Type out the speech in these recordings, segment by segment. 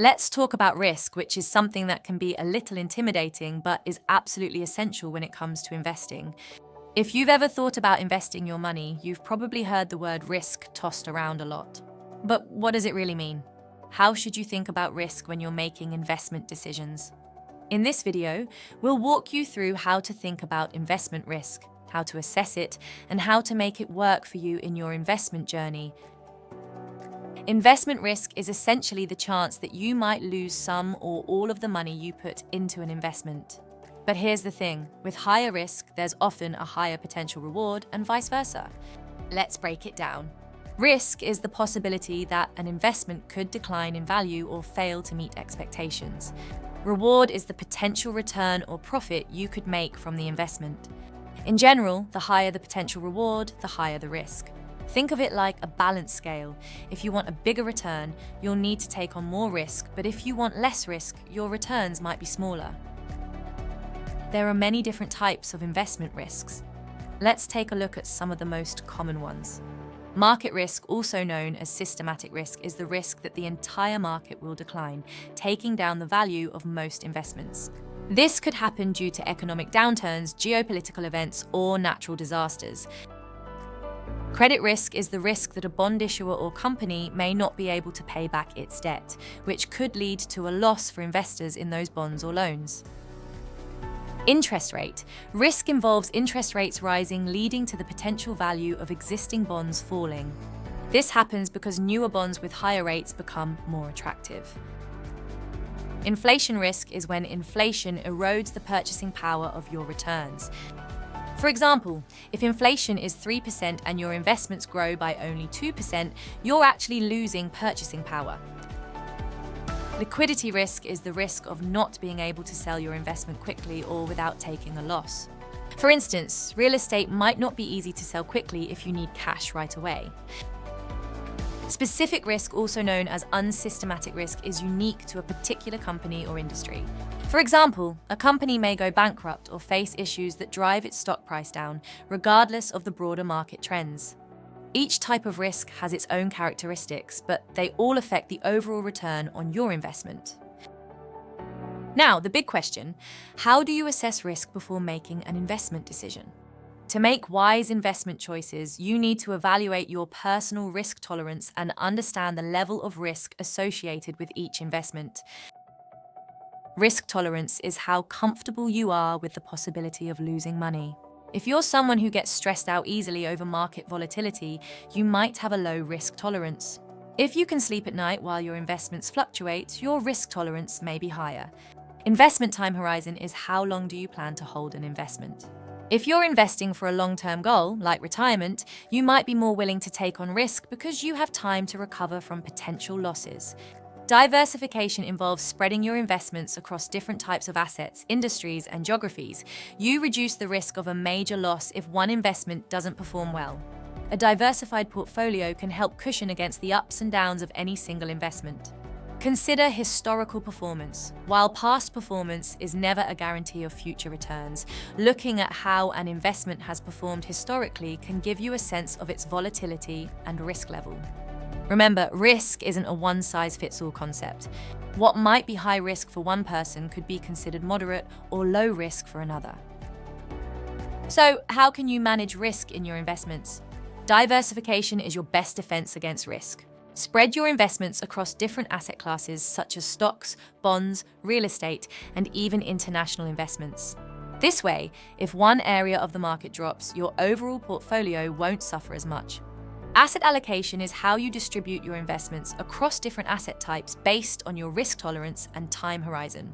Let's talk about risk, which is something that can be a little intimidating but is absolutely essential when it comes to investing. If you've ever thought about investing your money, you've probably heard the word risk tossed around a lot. But what does it really mean? How should you think about risk when you're making investment decisions? In this video, we'll walk you through how to think about investment risk, how to assess it, and how to make it work for you in your investment journey. Investment risk is essentially the chance that you might lose some or all of the money you put into an investment. But here's the thing, with higher risk, there's often a higher potential reward and vice versa. Let's break it down. Risk is the possibility that an investment could decline in value or fail to meet expectations. Reward is the potential return or profit you could make from the investment. In general, the higher the potential reward, the higher the risk. Think of it like a balance scale. If you want a bigger return, you'll need to take on more risk, but if you want less risk, your returns might be smaller. There are many different types of investment risks. Let's take a look at some of the most common ones. Market risk, also known as systematic risk, is the risk that the entire market will decline, taking down the value of most investments. This could happen due to economic downturns, geopolitical events, or natural disasters. Credit risk is the risk that a bond issuer or company may not be able to pay back its debt, which could lead to a loss for investors in those bonds or loans. Interest rate. Risk involves interest rates rising, leading to the potential value of existing bonds falling. This happens because newer bonds with higher rates become more attractive. Inflation risk is when inflation erodes the purchasing power of your returns. For example, if inflation is 3% and your investments grow by only 2%, you're actually losing purchasing power. Liquidity risk is the risk of not being able to sell your investment quickly or without taking a loss. For instance, real estate might not be easy to sell quickly if you need cash right away. Specific risk, also known as unsystematic risk, is unique to a particular company or industry. For example, a company may go bankrupt or face issues that drive its stock price down, regardless of the broader market trends. Each type of risk has its own characteristics, but they all affect the overall return on your investment. Now, the big question, how do you assess risk before making an investment decision? To make wise investment choices, you need to evaluate your personal risk tolerance and understand the level of risk associated with each investment. Risk tolerance is how comfortable you are with the possibility of losing money. If you're someone who gets stressed out easily over market volatility, you might have a low risk tolerance. If you can sleep at night while your investments fluctuate, your risk tolerance may be higher. Investment time horizon is how long do you plan to hold an investment. If you're investing for a long-term goal, like retirement, you might be more willing to take on risk because you have time to recover from potential losses. Diversification involves spreading your investments across different types of assets, industries, and geographies. You reduce the risk of a major loss if one investment doesn't perform well. A diversified portfolio can help cushion against the ups and downs of any single investment. Consider historical performance. While past performance is never a guarantee of future returns, looking at how an investment has performed historically can give you a sense of its volatility and risk level. Remember, risk isn't a one-size-fits-all concept. What might be high risk for one person could be considered moderate or low risk for another. So, how can you manage risk in your investments? Diversification is your best defense against risk. Spread your investments across different asset classes such as stocks, bonds, real estate, and even international investments. This way, if one area of the market drops, your overall portfolio won't suffer as much. Asset allocation is how you distribute your investments across different asset types based on your risk tolerance and time horizon.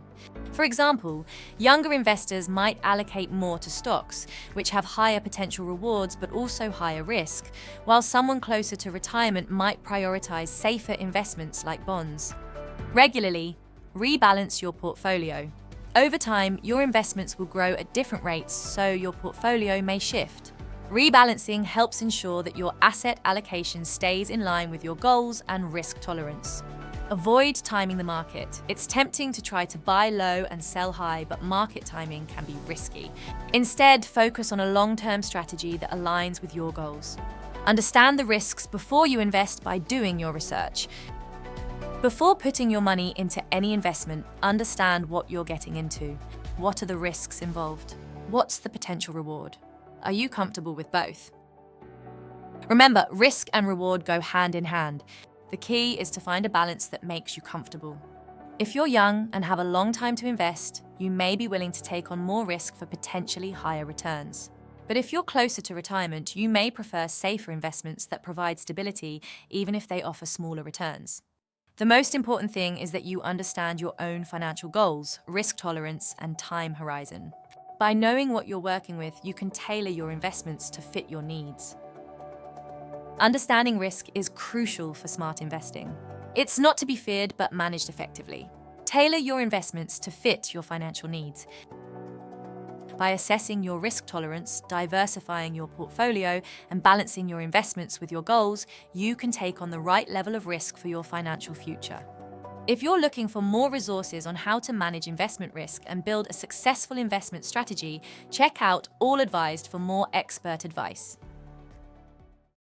For example, younger investors might allocate more to stocks, which have higher potential rewards but also higher risk, while someone closer to retirement might prioritize safer investments like bonds. Regularly, rebalance your portfolio. Over time, your investments will grow at different rates, so your portfolio may shift. Rebalancing helps ensure that your asset allocation stays in line with your goals and risk tolerance. Avoid timing the market. It's tempting to try to buy low and sell high, but market timing can be risky. Instead, focus on a long-term strategy that aligns with your goals. Understand the risks before you invest by doing your research. Before putting your money into any investment, understand what you're getting into. What are the risks involved? What's the potential reward? Are you comfortable with both? Remember, risk and reward go hand in hand. The key is to find a balance that makes you comfortable. If you're young and have a long time to invest, you may be willing to take on more risk for potentially higher returns. But if you're closer to retirement, you may prefer safer investments that provide stability, even if they offer smaller returns. The most important thing is that you understand your own financial goals, risk tolerance, and time horizon. By knowing what you're working with, you can tailor your investments to fit your needs. Understanding risk is crucial for smart investing. It's not to be feared, but managed effectively. Tailor your investments to fit your financial needs. By assessing your risk tolerance, diversifying your portfolio, and balancing your investments with your goals, you can take on the right level of risk for your financial future. If you're looking for more resources on how to manage investment risk and build a successful investment strategy, check out All Advised for more expert advice.